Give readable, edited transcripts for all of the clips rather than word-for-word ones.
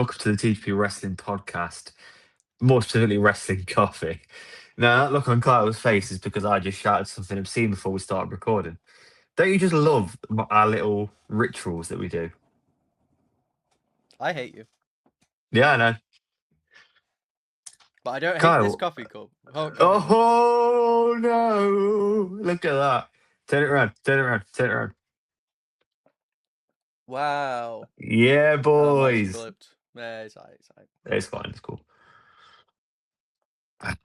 welcome to the TGP Wrestling Podcast, more specifically Wrestling Coffee. Now, that look on Kyle's face is because I just shouted something obscene before we started recording. Don't you just love our little rituals that we do? I hate you. Yeah, I know. But I don't hate Kyle. this coffee cup. Oh, no. Look at that. Turn it around, turn it around, turn it around. Wow. Yeah, boys. Flipped. Yeah, it's alright. It's fine, it's cool. I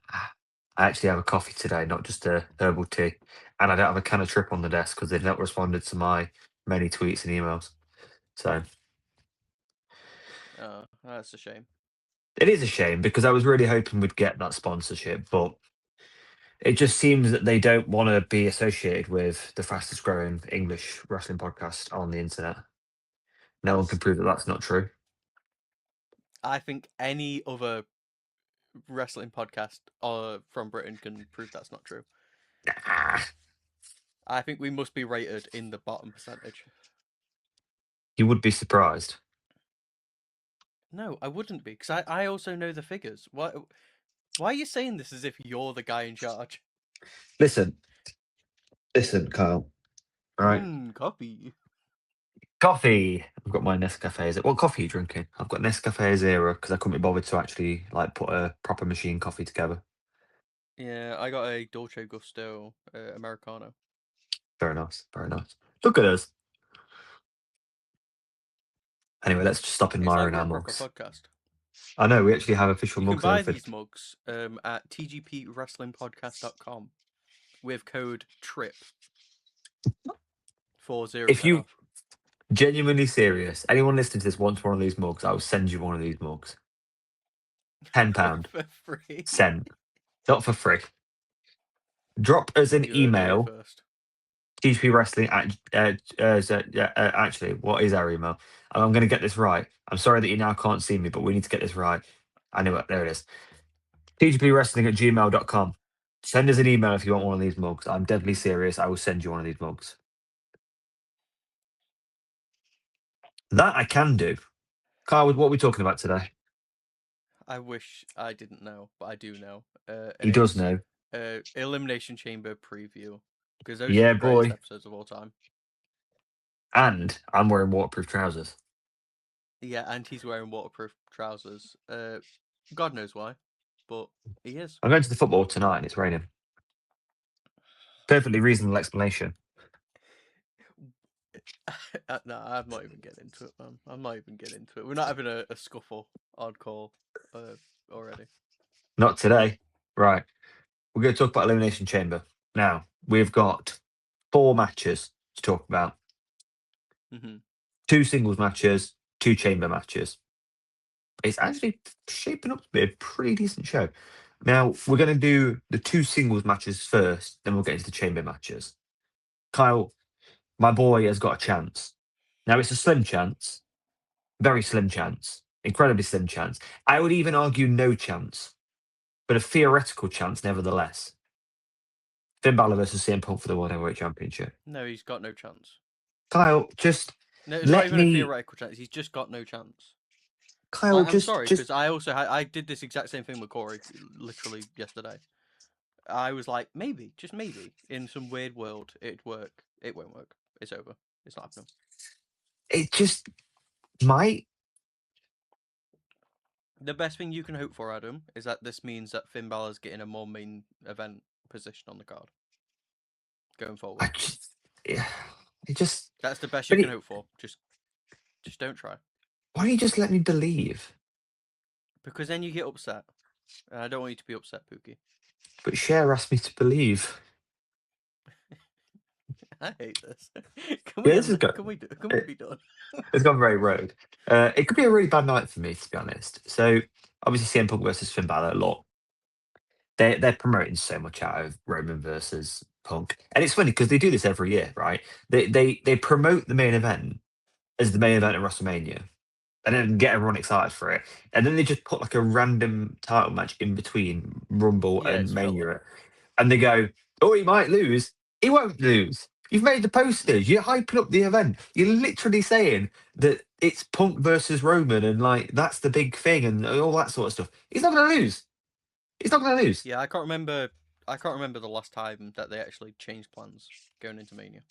actually have a coffee today, not just a herbal tea. And I don't have a can of Trip on the desk because they've not responded to my many tweets and emails. So Oh, that's a shame. it is a shame because I was really hoping we'd get that sponsorship, but it just seems that they don't want to be associated with the fastest growing English wrestling podcast on the internet. No one can prove that that's not true. I think any other wrestling podcast from Britain can prove that's not true. Nah. I think we must be rated in the bottom percentage. You would be surprised. No, I wouldn't be, because I also know the figures. Why are you saying this as if you're the guy in charge? Listen, Kyle. All right. Coffee. I've got my Nescafe. What coffee are you drinking? I've got Nescafe Zero because I couldn't be bothered to actually put a proper machine coffee together. Yeah, I got a Dolce Gusto Americano. Very nice, very nice. Look at us. Anyway, let's just stop admiring our mugs. Podcast. I know, we actually have official mugs. You can buy these mugs at tgpwrestlingpodcast.com with code TRIP. 40. If you genuinely serious, anyone listening to this wants one of these mugs, I will send you one of these mugs. £10 for free. Send, not for free. Drop us an email. TGP Wrestling actually, what is our email? I'm going to get this right. I'm sorry that you now can't see me, but we need to get this right. I knew it. There it is. tgpwrestling@gmail.com. Send us an email if you want one of these mugs. I'm deadly serious. I will send you one of these mugs. That I can do. Kyle, what are we talking about today? I wish I didn't know, but I do know. He does know. Elimination Chamber preview. Because those Yeah, are the greatest episodes of all time. And I'm wearing waterproof trousers. Yeah, and he's wearing waterproof trousers. God knows why, but he is. I'm going to the football tonight and it's raining. Perfectly reasonable explanation. No, I'm not even getting into it, man. I'm not even getting into it. We're not having a scuffle on call already. Not today. Right. We're going to talk about Elimination Chamber. Now, we've got 4 matches to talk about. Mm-hmm. 2 singles matches, 2 chamber matches. It's actually shaping up to be a pretty decent show. Now, we're going to do the 2 singles matches first, then we'll get into the chamber matches. Kyle, my boy has got a chance. Now, it's a slim chance, very slim chance, incredibly slim chance. I would even argue no chance, but a theoretical chance nevertheless. Finn Balor versus CM Punk for the World Heavyweight Championship. No, he's got no chance. Kyle, just no, it's not even a theoretical chance. He's just got no chance. Kyle, I'm sorry, because I also I did this exact same thing with Corey literally yesterday. I was like, maybe, just maybe, in some weird world, it'd work. It won't work. It's over. It's not happening. It just might. The best thing you can hope for, Adam, is that this means that Finn Balor's getting a more main event position on the card going forward. That's the best you can hope for. Just don't try. Why don't you just let me believe? Because then you get upset. And I don't want you to be upset, Pookie. But Cher asked me to believe. I hate this. Can we be done? It's gone very rogue. It could be a really bad night for me, to be honest. So, obviously, CM Punk versus Finn Balor, a lot. They're promoting so much out of Roman versus Punk. And it's funny because they do this every year, right? They promote the main event as the main event at WrestleMania. And then get everyone excited for it. And then they just put like a random title match in between Rumble and Mania. And they go, oh, he might lose. He won't lose. You've made the posters. You're hyping up the event. You're literally saying that it's Punk versus Roman, and like that's the big thing, and all that sort of stuff. He's not going to lose. He's not going to lose. Yeah, I can't remember. I can't remember the last time that they actually changed plans going into Mania.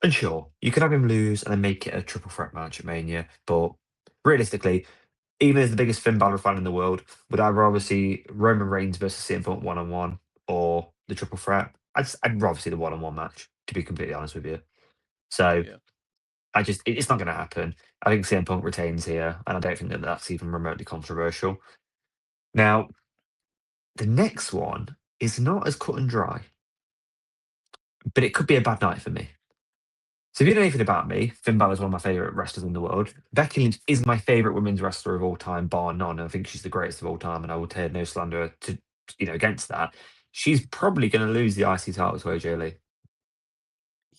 And sure, you could have him lose and then make it a triple threat match at Mania, but realistically, even as the biggest Finn Balor fan in the world, would I rather see Roman Reigns versus CM Punk one on one or the triple threat? I'd rather see the one on one match, to be completely honest with you. So Yeah. it's not going to happen. I think CM Punk retains here, and I don't think that that's even remotely controversial. Now, the next one is not as cut and dry, but it could be a bad night for me. So if you know anything about me, Finn Balor is one of my favourite wrestlers in the world. Becky Lynch is my favourite women's wrestler of all time, bar none. I think she's the greatest of all time, and I will tear no slander to against that. She's probably going to lose the IC title to AJ Lee.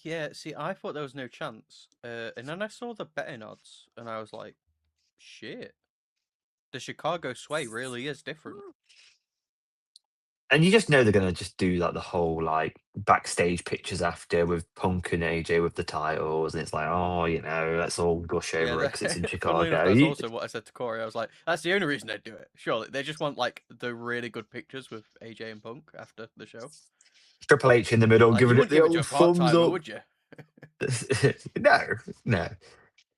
Yeah, see, I thought there was no chance. And then I saw the betting odds, and I was like, shit. The Chicago sway really is different. And you just know they're going to just do like the whole like backstage pictures after with Punk and AJ with the titles, and it's like, oh, let's all gush Yeah, over it because it's in funnily enough, Chicago. that's also what I said to Corey. I was like, that's the only reason they'd do it. Surely. They just want, like, the really good pictures with AJ and Punk after the show. Triple H in the middle, Like, you giving it wouldn't the give it to a old thumbs part-timer, up. would you? No, no.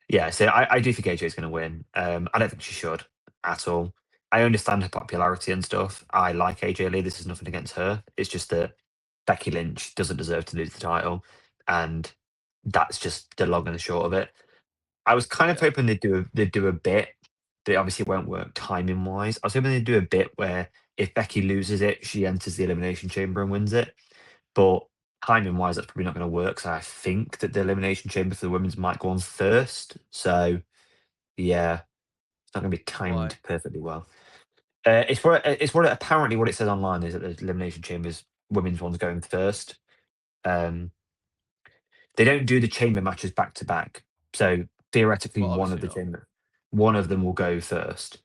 Yeah, so I do think AJ's going to win. I don't think she should at all. I understand her popularity and stuff. I like AJ Lee. This is nothing against her. It's just that Becky Lynch doesn't deserve to lose the title, and that's just the long and the short of it. I was kind of Yeah. hoping they'd do a bit, but obviously it won't work timing wise. I was hoping they'd do a bit where if Becky loses it, she enters the Elimination Chamber and wins it. But timing wise, that's probably not going to work. So I think that the Elimination Chamber for the women's might go on first. So yeah, it's not going to be Why? timed perfectly well. Apparently what it says online is that the Elimination Chamber's women's one's going first. Um, they don't do the chamber matches back to back, so theoretically Well, obviously not. one of them will go first.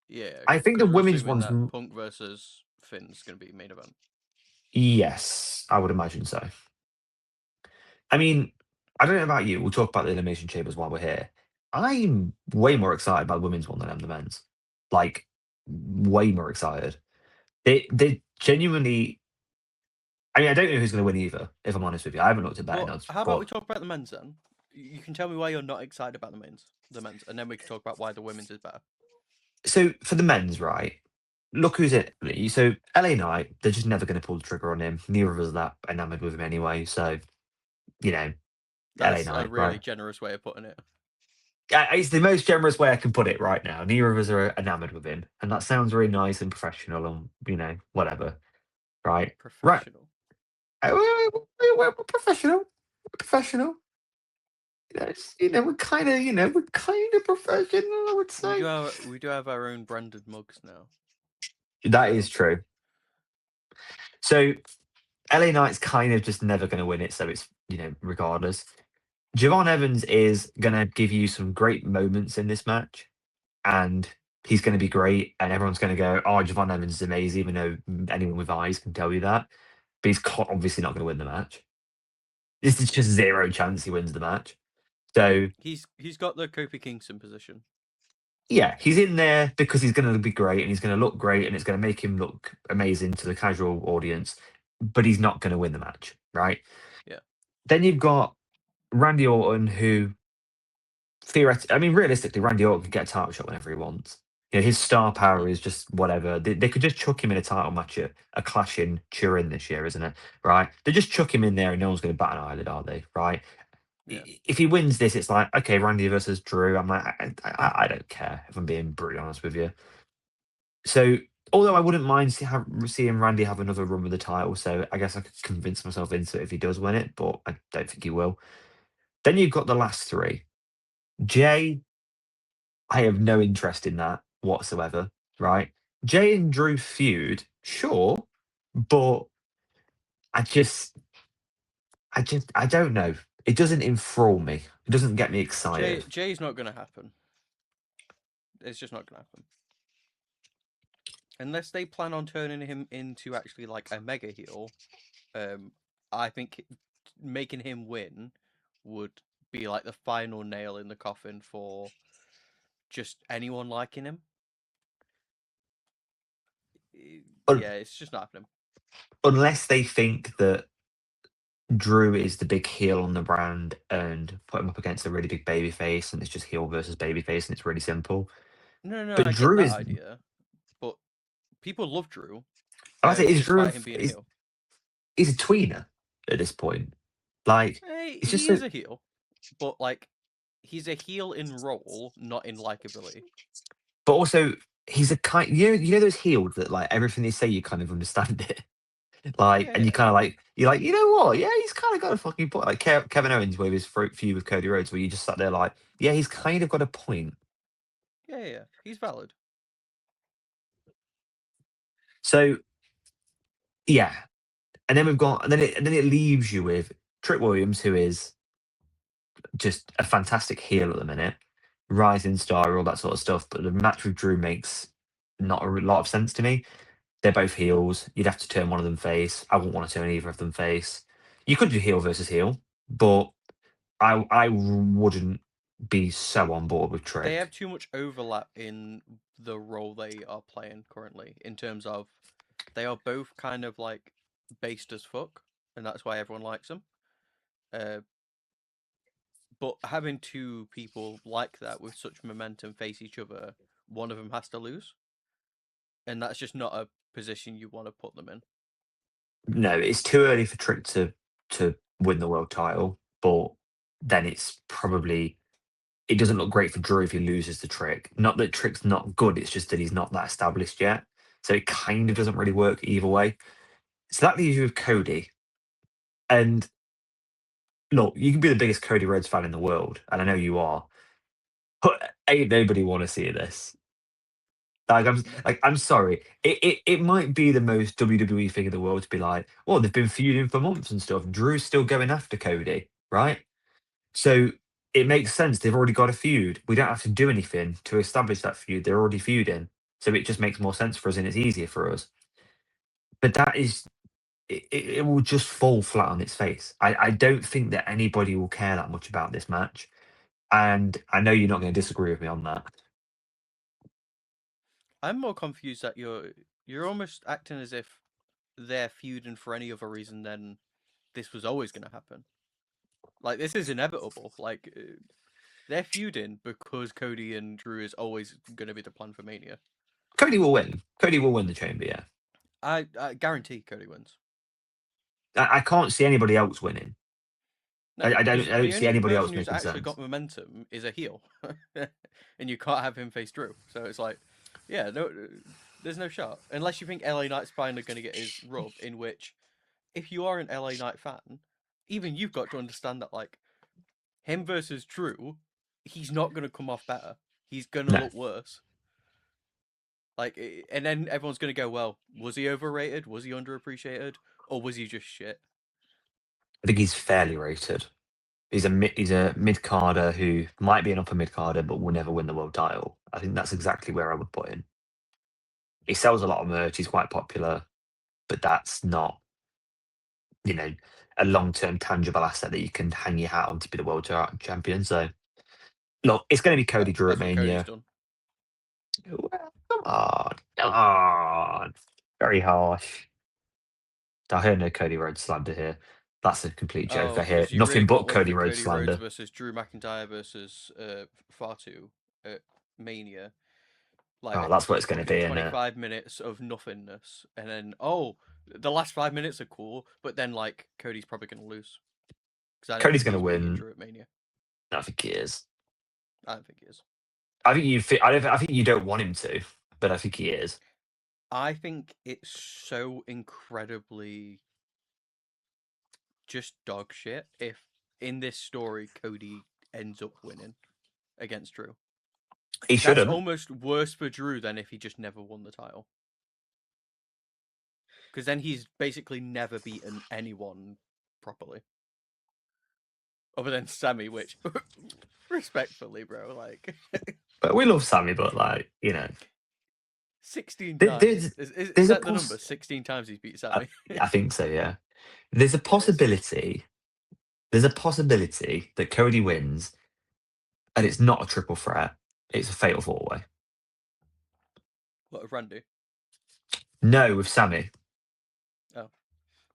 Yeah, I think the because we're women's assuming one's that Punk versus Finn's going to be main event. yes, I would imagine so. I mean, I don't know about you. We'll talk about the Elimination Chambers while we're here. I'm way more excited about the women's one than I am the men's. Like, way more excited. They genuinely. I mean, I don't know who's going to win either. If I'm honest with you, I haven't looked at betting Well, odds. how about we But talk about the men's then? You can tell me why you're not excited about the men's, and then we can talk about why the women's is better. so for the men's, right? Look who's in it. So LA Knight, they're just never going to pull the trigger on him. Neither of us are that enamored with him anyway. So you know, LA That's a Knight, really right? generous way of putting it. It's the most generous way I can put it right now. Neither of us are enamored with him, and that sounds very nice and professional, and whatever, right? Right. Professional. We're professional. We're professional. We're kind of professional. I would say We do have our own branded mugs now. that is So true. So LA Knight's kind of just never going to win it. So it's regardless. Javon Evans is going to give you some great moments in this match, and he's going to be great, and everyone's going to go, "Oh, Javon Evans is amazing," even though anyone with eyes can tell you that. But he's obviously not going to win the match. This is just zero chance he wins the match. So he's got the Kofi Kingston position. yeah, he's in there because he's going to be great and he's going to look great and it's going to make him look amazing to the casual audience. But he's not going to win the match, right? Yeah. Then you've got Randy Orton, who theoretically, I mean, realistically, Randy Orton can get a title shot whenever he wants. His star power Mm, is just whatever. They could just chuck him in a title match at a clash in Turin this year, isn't it? Right? They just chuck him in there and no one's going to bat an eyelid, are they? Right? yeah. If he wins this, it's like, okay, Randy versus Drew. I'm like, I don't care if I'm being brutally honest with you. So, although I wouldn't mind seeing Randy have another run with the title, so I guess I could convince myself into it if he does win it, but I don't think he will. Then you've got the last three. Jay, I have no interest in that whatsoever, right? Jay and Drew feud, sure, but I just, I don't know. It doesn't enthrall me. It doesn't get me excited. Jay's not gonna happen. It's just not gonna happen. Unless they plan on turning him into actually like a mega heel, I think making him win would be like the final nail in the coffin for just anyone liking him. Yeah, it's just not happening. Unless they think that Drew is the big heel on the brand and put him up against a really big baby face and it's just heel versus baby face and it's really simple. No, But I get Drew that is, idea, but people love Drew, I say, is Drew, despite him being a heel. he's a tweener at this point. Like, it's just He so, is a heel, but like he's a heel in role, not in likability. but also he's a kind, you know those heels that like everything they say you kind of understand it. Like, Yeah, and you yeah, kind of like, you're like, you know what? Yeah, he's kind of got a fucking point. Like Kevin Owens with his feud with Cody Rhodes, where you just sat there like, yeah, he's kind of got a point. yeah. He's valid. So yeah, and then we've got, and then it leaves you with Trick Williams, who is just a fantastic heel at the minute, rising star, all that sort of stuff. But the match with Drew makes not a lot of sense to me. They're both heels. You'd have to turn one of them face. I wouldn't want to turn either of them face. You could do heel versus heel, but I wouldn't be so on board with They have Trick. too much overlap in the role they are playing currently, in terms of they are both kind of like based as fuck, and that's why everyone likes them. Uh, but having two people like that with such momentum face each other, one of them has to lose, and that's just not a position you want to put them in. No, it's too early for Trick to win the world title, but then it's probably it doesn't look great for Drew if he loses the Trick. Not that Trick's not good, it's just that he's not that established yet. So it kind of doesn't really work either way. So that leaves you with Cody. And look, you can be the biggest Cody Rhodes fan in the world, and I know you are, but ain't nobody want to see this. I'm sorry. It might be the most WWE thing in the world to be like, well, they've been feuding for months and stuff. Drew's still going after Cody, right? So it makes sense. They've already got a feud. We don't have to do anything to establish that feud. They're already feuding. So it just makes more sense for us and it's easier for us. But that is it will just fall flat on its face. I don't think that anybody will care that much about this match. And I know you're not going to disagree with me on that. I'm more confused that you're almost acting as if they're feuding for any other reason than this was always going to happen. Like this is inevitable. Like they're feuding because Cody and Drew is always going to be the plan for Mania. Cody will win. Cody will win the chamber, yeah. I guarantee Cody wins. I can't see anybody else winning. No, because I don't the see only anybody else person who's making actually sense. got momentum is a heel, and you can't have him face Drew. So it's like, yeah, no, there's no shot unless you think LA Knight's finally going to get his rub. In which, if you are an LA Knight fan, even you've got to understand that like him versus Drew, he's not going to come off better. He's going to No, look worse. Like, and then everyone's going to go, well, was he overrated? Was he underappreciated? Or was he just shit? I think he's fairly rated. He's a mid carder who might be an upper mid carder, but will never win the world title. I think that's exactly where I would put him. He sells a lot of merch. He's quite popular, but that's not you know a long term tangible asset that you can hang your hat on to be the champion. So look, it's going to be Cody Drew at That's what Cody's Mania. done. Well, come on, very harsh. I heard no Cody Rhodes slander here. That's a complete joke. Oh, I hear because you really nothing got but one Cody for Rhodes Cody Rhodes slander. versus Drew McIntyre versus Fatu at Mania. Like Oh, that's what it's going to fucking be, isn't it? 25 minutes of nothingness, and then the last 5 minutes are cool, but then like Cody's probably gonna lose because I don't Cody's think going to he's beating win. Drew at Mania. I think he is. I don't think he is. I think you. I don't. I think you don't want him to, but I think he is. I think it's so incredibly just dog shit if in this story Cody ends up winning against Drew. He That's shouldn't. almost worse for Drew than if he just never won the title. Because then he's basically never beaten anyone properly. Other than Sammy, which, respectfully, bro, like, But we love Sammy, but like 16 times. there's Is there's a that the number? 16 times he's beat I, Sammy. I think so. Yeah, there's a Yeah, it's possibility There's a possibility that Cody wins, and it's not a triple threat. It's a fatal four way. What of Randy? No, with Sammy. Oh,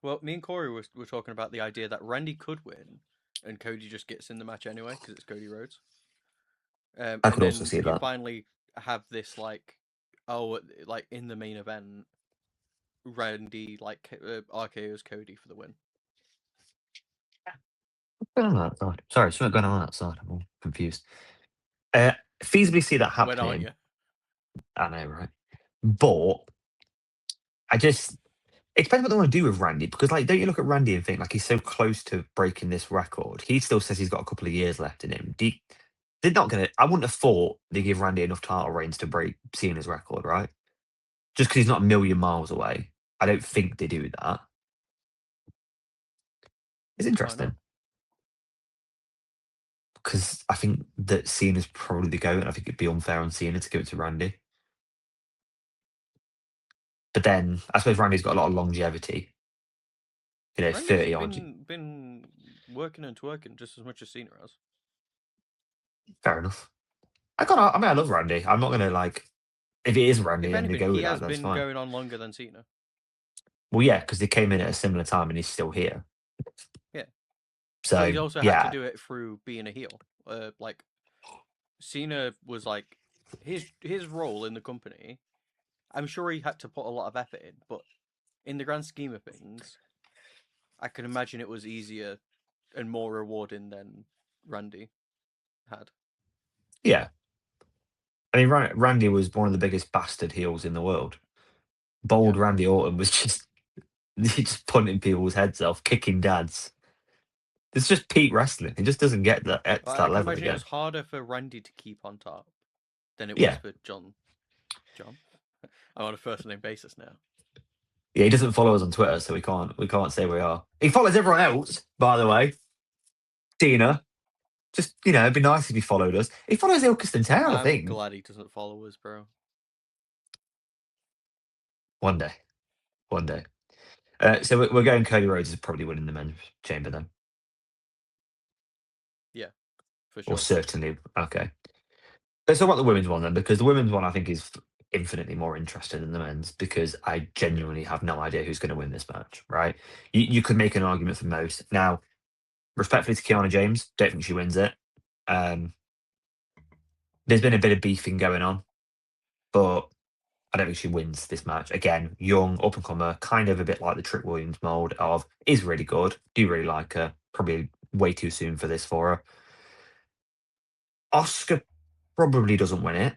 well, me and Corey were talking about the idea that Randy could win, and Cody just gets in the match anyway because it's Cody Rhodes. I And could also then see you that. finally have this like, oh, like in the main event, Randy like RKO's Cody for the win. What's going on outside? Sorry, something going on outside. I'm all confused. Uh, Feasibly see that When aren't happening. you? I know, right? But I just it depends what they want to do with Randy because, like, don't you look at Randy and think like he's so close to breaking this record? He still says he's got a couple of years left in him. They're not gonna. I wouldn't have thought they give Randy enough title reigns to break Cena's record, right? Just because he's not a million miles away. I don't think they do that. It's Why not? interesting because I think that Cena's probably the goat, and I think it'd be unfair on Cena to give it to Randy. But then I suppose Randy's got a lot of longevity. You know, Randy's 30 odd. been working and twerking just as much as Cena has. Fair enough. I mean, I love Randy. I'm not gonna like if it is Randy, If then they anything, go he with has that. That's been fine. going on longer than Cena. Well, yeah, because they came in at a similar time and he's still here. Yeah, but So he's also had to yeah, do it through being a heel. Like Cena was like his role in the company. I'm sure he had to put a lot of effort in, but in the grand scheme of things, I can imagine it was easier and more rewarding than Randy had. yeah. I mean, Randy was one of the biggest bastard heels in the world. Yeah, Bold Randy Orton was just he's just punting people's heads off, kicking dads. It's just peak wrestling. It just doesn't get that at I that can level imagine it again. was harder for Randy to keep on top than it was Yeah, for John. John, I'm on a first name basis now. yeah. He doesn't follow us on Twitter, so we can't say we are. He follows everyone else, by the way. Cena, just it'd be nice if he followed us. He follows Ilkeston Town, I I'm think. glad he doesn't follow us, bro. One day, one day. So we're going. Cody Rhodes is probably winning the men's chamber then, Yeah, for or sure. certainly okay. Let's talk about the women's one then, because the women's one I think is infinitely more interesting than the men's because I Yeah. genuinely have no idea who's going to win this match. Right? You could make an argument for most. Now, respectfully to Kiana James, don't think she wins it. Um, there's been a bit of beefing going on, but I don't think she wins this match. Again, young, up and comer, kind of a bit like the Trick Williams mold of is really good, do really like her. Probably way too soon for this for her. Oscar probably doesn't win it.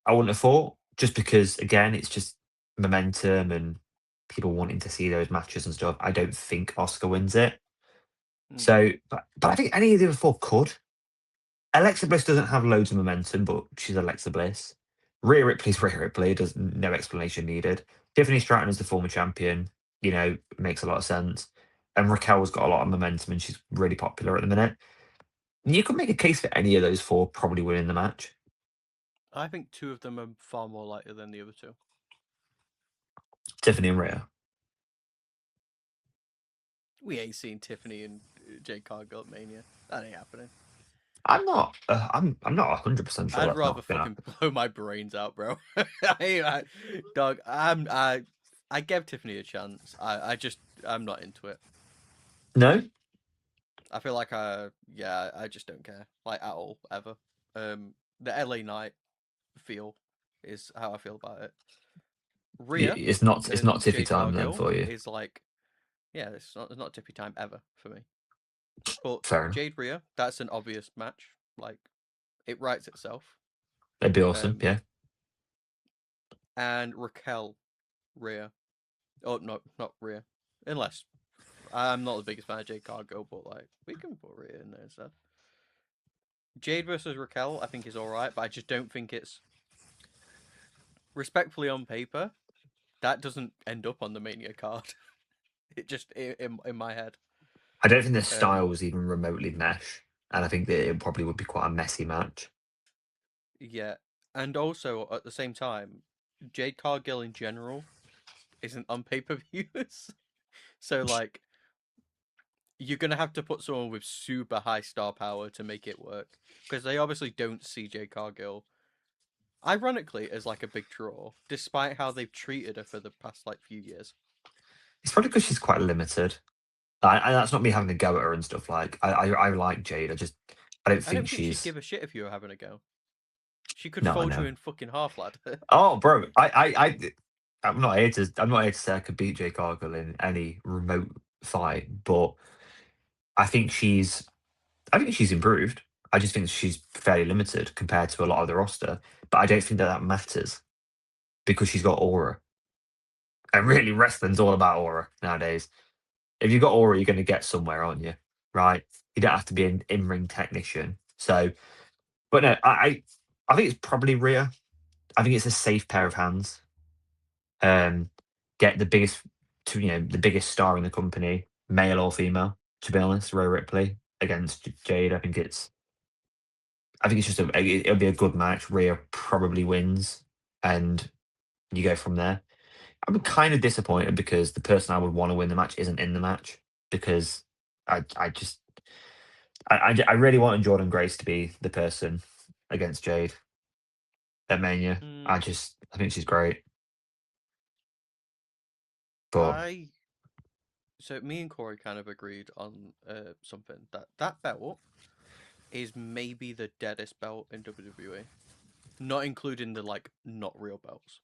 I wouldn't have thought, just because again, it's just momentum and people wanting to see those matches and stuff. I don't think Oscar wins it. Mm. So, but I think any of the other four could. Alexa Bliss doesn't have loads of momentum, but she's Alexa Bliss. Rhea Ripley's Rhea Ripley. Does no explanation needed. Tiffany Stratton is the former champion. Makes a lot of sense. And Raquel's got a lot of momentum, and she's really popular at the minute. You could make a case for any of those four probably winning the match. I think two of them are far more likely than the other two. Tiffany and Rhea. We ain't seen Tiffany and Jade Cargill at Mania. That ain't happening. I'm not. I'm not 100% sure I'd that's rather not gonna fucking happen. blow my brains out, bro. Dog, I gave Tiffany a chance. I'm not into it. No. I feel like I just don't care, like at all, ever. The LA Knight feel is how I feel about it. Rhea It's not. It's not and tiffy Jade time then Cargill for you. is like, yeah, it's not tippy time ever for me. But Fair enough. Jade Rhea, that's an obvious match. Like it writes itself. That'd be awesome. Um, Yeah. and Raquel Rhea. Oh no, not Rhea. Unless I'm not the biggest fan of Jade Cargill, but like we can put Rhea in there instead. Jade versus Raquel, I think is all right, but I just don't think it's respectfully on paper. That doesn't end up on the Mania card. It just in my head. I don't think their Um, styles even remotely mesh, and I think that it probably would be quite a messy match. yeah, and also at the same time, Jade Cargill in general isn't on pay per views. So like you're gonna have to put someone with super high star power to make it work because they obviously don't see Jade Cargill, ironically, as like a big draw, despite how they've treated her for the past like few years. It's probably because she's quite limited. And that's not me having a go at her and stuff. Like I like Jade. I don't I think don't think she'd she's give a shit if you were having a go. She could no. I fold you know. in fucking half, lad. Oh, bro, I'm not here to say I could beat Jake Cargill in any remote fight, but I think I think she's improved. I just think she's fairly limited compared to a lot of the roster. But I don't think that matters because she's got aura. And really, wrestling's all about aura nowadays. If you've got aura, you're going to get somewhere, aren't you? Right? You don't have to be an in-ring technician. So, but no, I think it's probably Rhea. I think it's a safe pair of hands. Um, get the biggest, the biggest star in the company, male or female. To be honest, Rhea Ripley against Jade. I think it's just it'll be a good match. Rhea probably wins, and you go from there. I'm kind of disappointed because the person I would want to win the match isn't in the match because I just I really wanted Jordan Grace to be the person against Jade at Mania. Mm, I think she's great, but I so me and Corey kind of agreed on something that belt is maybe the deadest belt in WWE, not including the like not real belts.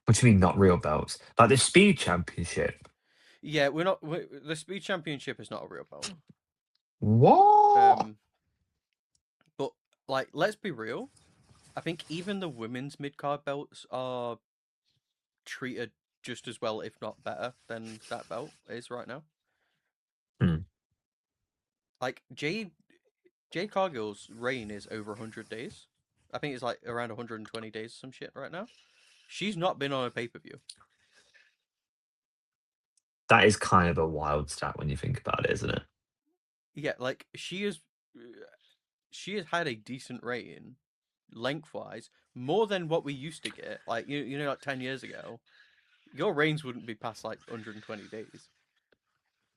what do you mean not real belts? Like the Speed Championship. Yeah, the Speed Championship is not a real belt. What? Um, but like, let's be real. I think even the women's mid card belts are treated just as well, if not better, than that belt is right now. Hmm. Like Jade Cargill's reign is over 100 days. I think it's like around 120 days, some shit right now. She's not been on a pay per view. That is kind of a wild stat when you think about it, isn't it? Yeah, like she has had a decent rating lengthwise, more than what we used to get. Like like 10 years ago, your reigns wouldn't be past like 120 days,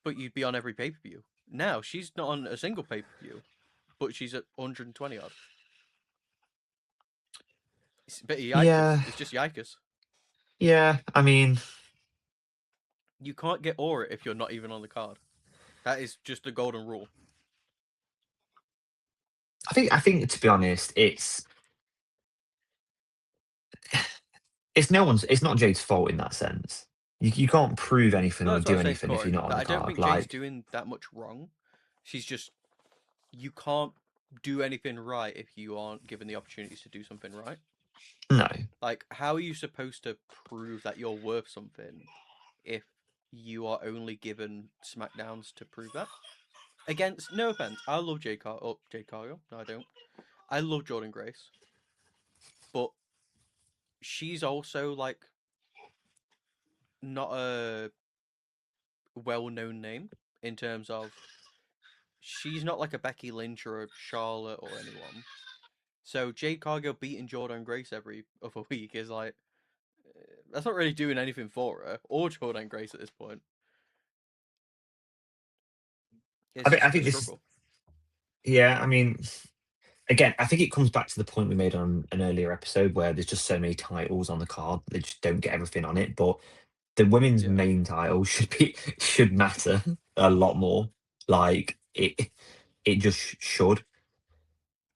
but you'd be on every pay per view. Now she's not on a single pay per view, but she's at 120 odd. It's a bit of yikers. Yeah, It's just yikers. yeah. I mean, You can't get aura if you're not even on the card. That is just the golden rule. I think to be honest, it's not Jade's fault in that sense. You can't prove anything No, or that's what I do was saying to anything if you're Corey. not on That the I don't card. think Jade's Like, doing that much wrong. She's just you can't do anything right if you aren't given the opportunities to do something right. no. Like, how are you supposed to prove that you're worth something if you are only given SmackDowns to prove that? Against, no offense, I love Jade Cargill. No, I don't. I love Jordan Grace, but she's also like not a well-known name in terms of she's not like a Becky Lynch or a Charlotte or anyone. So Jade Cargill beating Jordan Grace every other week is like that's not really doing anything for her or Jordan Grace at this point. It's I just a think this is struggle. yeah. I mean, again, I think it comes back to the point we made on an earlier episode where there's just so many titles on the card, they just don't get everything on it. But the women's Yeah, main title should matter a lot more. Like it just should.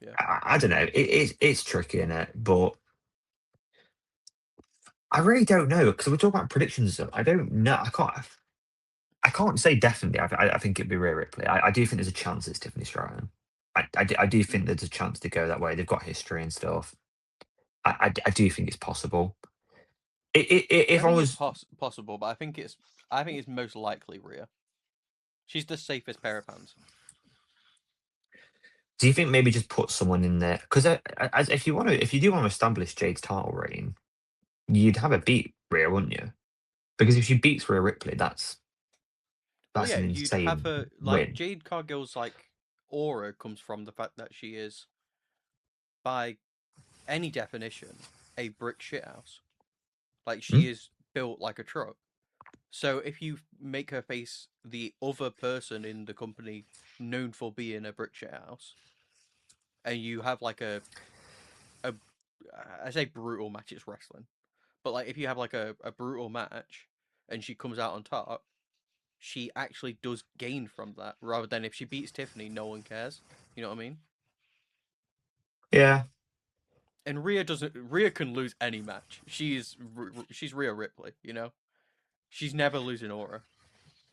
yeah. I don't know. It's tricky in it, but I really don't know because we're talking about predictions and stuff. I don't know. I can't say definitely. I think it'd be Rhea Ripley. I do think there's a chance it's Tiffany Stratton. I do think Mm. there's a chance to go that way. They've got history and stuff. I do think it's possible. I If I think it's was, possible, but I think it's most likely Rhea. She's the safest pair of hands. do you think maybe just put someone in there? Because as if you do want to establish Jade's title reign, you'd have a beat Rhea, wouldn't you? Because if she beats Rhea Ripley, Well, that's yeah, an you'd have insane her like win. Jade Cargill's like aura comes from the fact that she is, by any definition, a brick shithouse. Like Hmm? she is built like a truck. So if you make her face the other person in the company known for being a brick shit house, and you have like a I say brutal match, it's wrestling, but like if you have like a brutal match and she comes out on top, she actually does gain from that, rather than if she beats Tiffany, no one cares. You know what I mean? Yeah, And Rhea doesn't. Rhea can lose any match. She's Rhea Ripley. You know, she's never losing aura.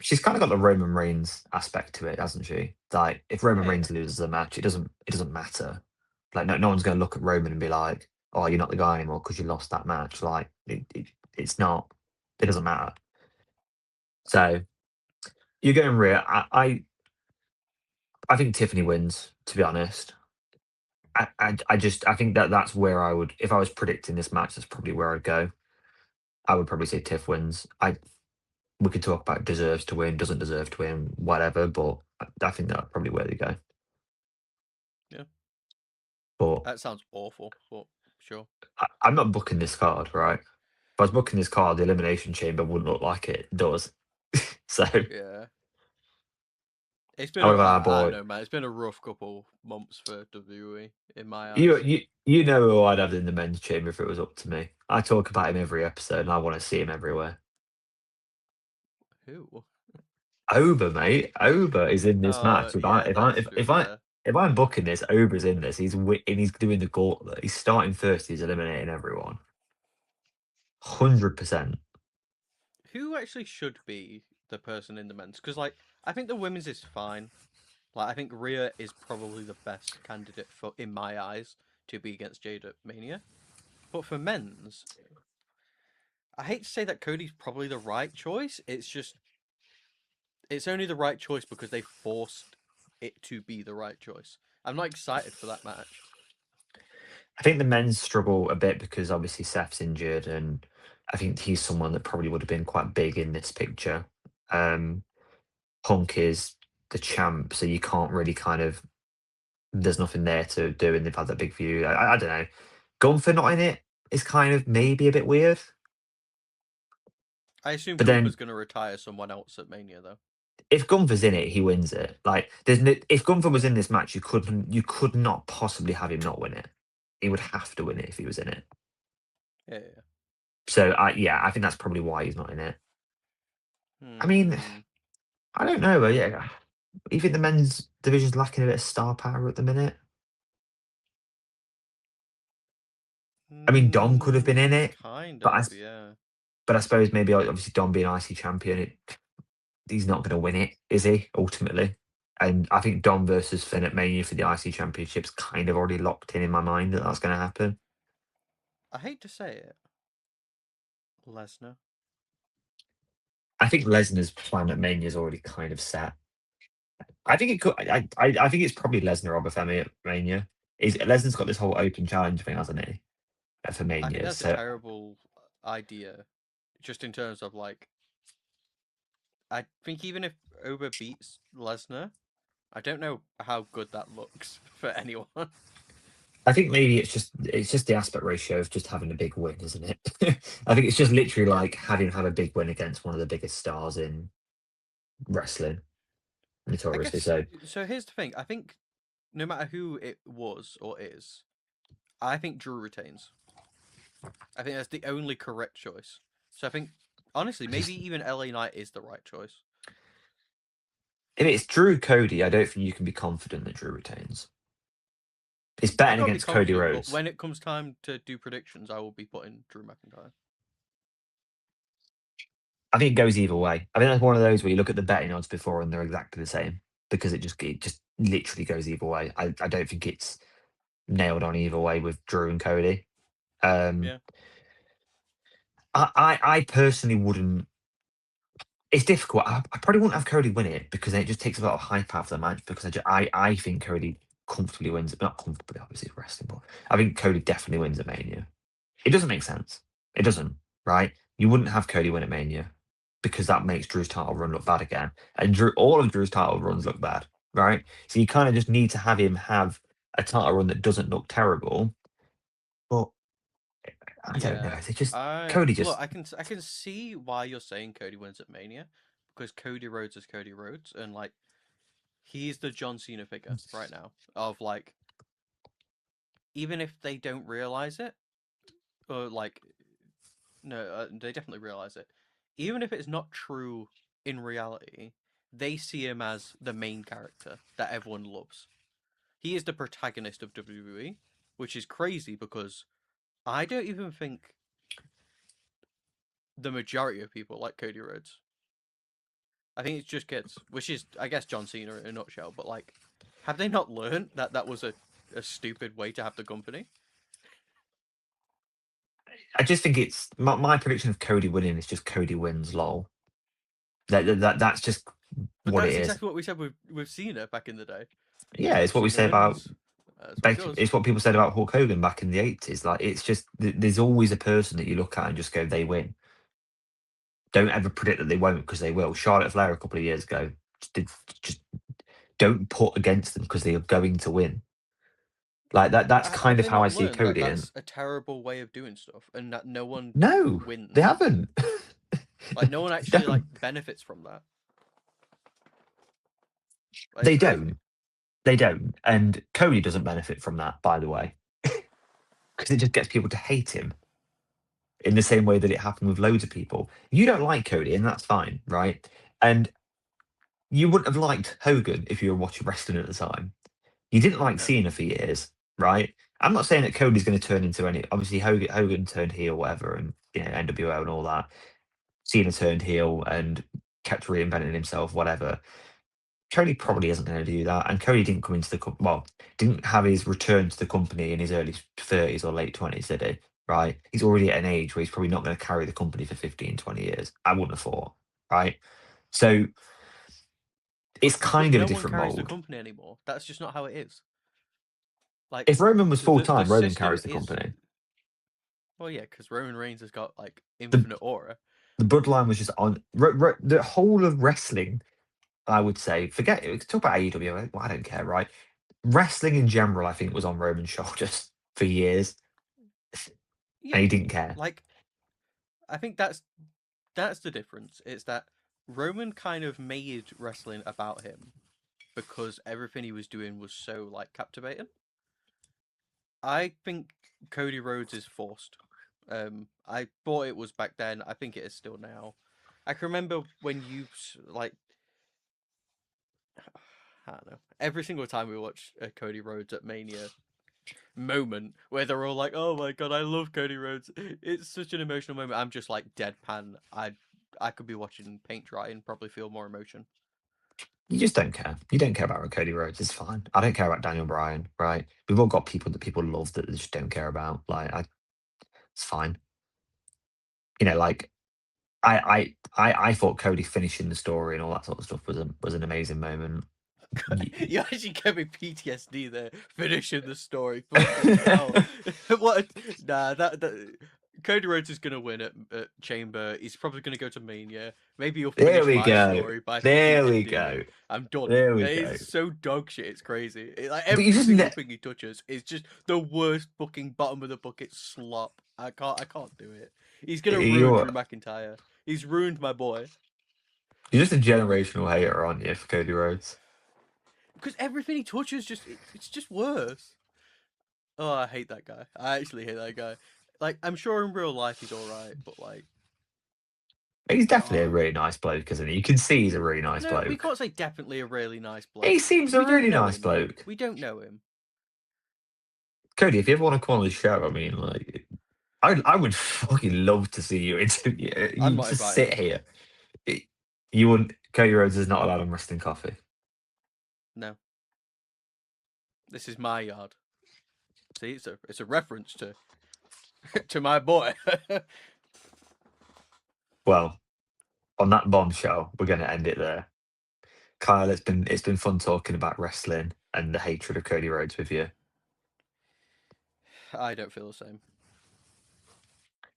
she's kind of got the Roman Reigns aspect to it, hasn't she? Like if Roman Yeah, yeah. Reigns loses a match, it doesn't matter. Like no one's going to look at Roman and be like, "Oh, you're not the guy anymore because you lost that match." Like it's not. It doesn't matter. So you're going Rhea. I think Tiffany wins. To be honest, I think that's where I would, if I was predicting this match, that's probably where I'd go. I would probably say Tiff wins. We could talk about deserves to win, doesn't deserve to win, whatever, but I think that's probably where they go. Yeah. But That sounds awful, but sure. I'm not booking this card, right? If I was booking this card, the Elimination Chamber wouldn't look like it does. So, Yeah. It's been however, our I don't boy, know, man. It's been a rough couple months for WWE in my you eyes. you you know who I'd have in the men's chamber if it was up to me. I talk about him every episode, and I want to see him everywhere. Who? Oba, mate. Oba is in this match. If I Yeah, if I that's if, true. if I Yeah. if I'm booking this, Oba's in this. And he's doing the gauntlet. He's starting first. He's eliminating everyone. 100%. Who actually should be the person in the men's? Because like I think the women's is fine. Like I think Rhea is probably the best candidate for, in my eyes, to be against Jade at Mania. But for men's, I hate to say that Cody's probably the right choice. It's just it's only the right choice because they forced it to be the right choice. I'm not excited for that match. I think the men's struggle a bit because obviously Seth's injured, and I think he's someone that probably would have been quite big in this picture. Um, Punk is the champ, so you can't really kind of. There's nothing there to do, and they've had that big view. I don't know. Gunther not in it is kind of maybe a bit weird, I assume but then Gunther's gonna retire someone else at Mania though. if Gunther's in it, he wins it. Like there's no, if Gunther was in this match, you could not possibly have him not win it. He would have to win it if he was in it. Yeah, yeah. So yeah, I think that's probably why he's not in it. I mean, Hmm. I don't know, but yeah, you think the men's division's lacking a bit of star power at the minute? I mean, Dom could have been in it, Kind but of, yeah. I suppose maybe obviously Dom being IC champion, he's not going to win it, is he? Ultimately, and I think Dom versus Finn at Mania for the IC championship's kind of already locked in my mind that that's going to happen. I hate to say it, Lesnar. I think Lesnar's plan at Mania is already kind of set. I think it could. I think it's probably Lesnar over Femi at Mania. Is Lesnar's got this whole open challenge thing, hasn't he? For I think Mania, that's a so terrible idea, just in terms of like. I think even if Oba beats Lesnar, I don't know how good that looks for anyone. I think maybe it's just the aspect ratio of just having a big win, isn't it? I think it's just literally Yeah. like having had a big win against one of the biggest stars in wrestling, I notoriously. guess So so. Here's the thing. I think no matter who it was or is, I think Drew retains. I think that's the only correct choice. So I think honestly, I maybe just even LA Knight is the right choice. if it's Drew Cody, I don't think you can be confident that Drew retains. It's I betting can't be against Cody confident, but Rhodes. when it comes time to do predictions, I will be putting Drew McIntyre. I think it goes either way. I think that's one of those where you look at the betting odds before and they're exactly the same because it just literally goes either way. I don't think it's nailed on either way with Drew and Cody. Um, Yeah. I personally wouldn't. It's difficult. I probably wouldn't have Cody win it because it just takes a lot of hype out of the match. Because I think Cody comfortably wins. Not comfortably, obviously, it's wrestling, but I think Cody definitely wins at Mania. It doesn't make sense. It doesn't, right? You wouldn't have Cody win at Mania because that makes Drew's title run look bad again. And all of Drew's title runs look bad, right? So you kind of just need to have him have a title run that doesn't look terrible. But I don't know. Yeah. They just I Cody look. just I can see why you're saying Cody wins at Mania, because Cody Rhodes is Cody Rhodes, and like he's the John Cena figure right now. Of like, even if they don't realize it, or like, no, they definitely realize it. Even if it's not true in reality, they see him as the main character that everyone loves. He is the protagonist of WWE, which is crazy because I don't even think the majority of people like Cody Rhodes. I think it's just kids, which is, I guess, John Cena in a nutshell. But like, have they not learned that that was a stupid way to have the company? I just think it's my prediction of Cody winning is just Cody wins. Lol. That's just But what it that's is. exactly what we said with Cena back in the day. Yeah, it's what we Cena say about. wins. That's what he does. It's what people said about Hulk Hogan back in the 80s. Like it's just there's always a person that you look at and just go, they win. Don't ever predict that they won't because they will. Charlotte Flair a couple of years ago just don't put against them because they are going to win. Like that. That's Have kind of they how I not see learned that Cody. And that's a terrible way of doing stuff, and that no one no, they wins? haven't. Like no one They actually like don't. benefits from that. Like, it's They crazy. don't. They don't. And Cody doesn't benefit from that, by the way, because it just gets people to hate him in the same way that it happened with loads of people. You don't like Cody, and that's fine, right? And you wouldn't have liked Hogan if you were watching wrestling at the time. You didn't like No. Cena for years, right? I'm not saying that Cody's going to turn into any. Obviously, Hogan turned heel, whatever, and NWO and all that. Cena turned heel and kept reinventing himself, whatever. Cody probably isn't going to do that, and Cody didn't come into didn't have his return to the company in his early 30s or late 20s, did he? Right? He's already at an age where he's probably not going to carry the company for 15, 20 years. I wouldn't have thought, right? So it's But kind of a no one different carries the mold. company anymore. That's just not how it is. Like If Roman was full the time, Roman system carries the is, company. well, yeah, because Roman Reigns has got like The infinite aura. the bloodline was just on the whole of wrestling. I would say, forget it. Talk about AEW. Well, I don't care, right? Wrestling in general, I think, was on Roman's shoulders for years, and Yeah, he didn't care. like I think that's the difference. It's that Roman kind of made wrestling about him because everything he was doing was so like captivating. I think Cody Rhodes is forced. I thought it was back then. I think it is still now. I can remember when you like, I don't know. Every single time we watch Cody Rhodes at Mania moment where they're all like, "Oh my god, I love Cody Rhodes." It's such an emotional moment. I'm just like deadpan. I could be watching paint dry and probably feel more emotion. You just don't care. You don't care about Cody Rhodes. It's fine. I don't care about Daniel Bryan, right? We've all got people that people love that they just don't care about. It's fine. Like I thought Cody finishing the story and all that sort of stuff was an amazing moment. You actually gave me PTSD there, finishing the story. Fucking hell. What? Nah, that Cody Rhodes is gonna win at Chamber. He's probably gonna go to Mania. Maybe he'll There finish we my go. story by fucking There we ending it. go. I'm done. There we It go. is so dog shit. It's crazy. Like But you every just single thing he touches is just the worst fucking bottom of the bucket slop. I can't. I can't do it. He's gonna ruin you're Drew McIntyre. He's ruined my boy. you're just a generational hater, aren't you, for Cody Rhodes? Because everything he touches it's just worse. Oh, I hate that guy. I actually hate that guy. Like, I'm sure in real life he's all right, but like, He's definitely a oh really nice bloke, isn't he? You can see he's a really nice no, we bloke. can't say definitely a really nice He bloke seems because a we don't really know nice him. bloke. We don't know him. Cody, if you ever want to come on the show, I mean, like, I would fucking love to see you interview. I'm You not just invited. sit here. You wouldn't. Cody Rhodes is not allowed on wrestling coffee. No, this is my yard. See, it's a reference to to my boy. Well, on that bombshell, we're going to end it there. Kyle, it's been fun talking about wrestling and the hatred of Cody Rhodes with you. I don't feel the same.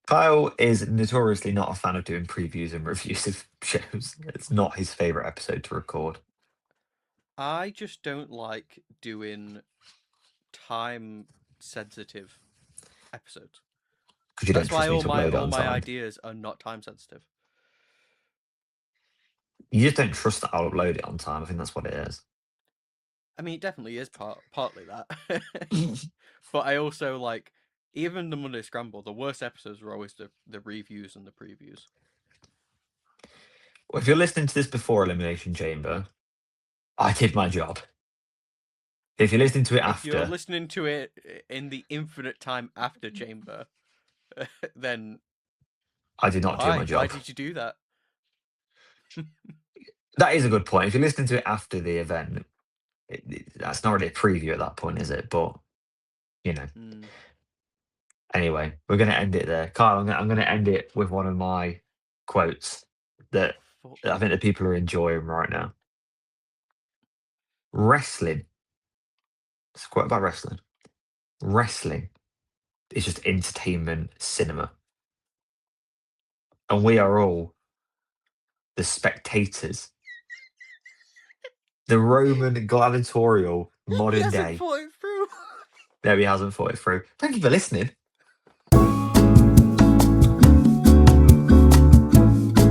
Kyle is notoriously not a fan of doing previews and reviews of shows. It's not his favorite episode to record. I just don't like doing time sensitive episodes. because you don't That's trust why me to upload it all on my time. ideas are not time sensitive. You just don't trust that I'll upload it on time. I think that's what it is. I mean, it definitely is partly that. But I also like even the Monday Scramble. The worst episodes were always the reviews and the previews. Well, if you're listening to this before Elimination Chamber, I did my job. If you're listening to it If you're after, listening to it in the infinite time after Chamber, then I did not do my why job. did you do that? That is a good point. If you're listening to it after the event, that's not really a preview at that point, is it? But you know. Mm. Anyway, we're going to end it there. Kyle, I'm going to end it with one of my quotes that Fuck. I think the people are enjoying right now. Wrestling. It's a quote about wrestling. Wrestling is just entertainment cinema. And we are all the spectators. The Roman gladiatorial He modern hasn't day. thought it through. No, he hasn't thought it through. Thank you for listening.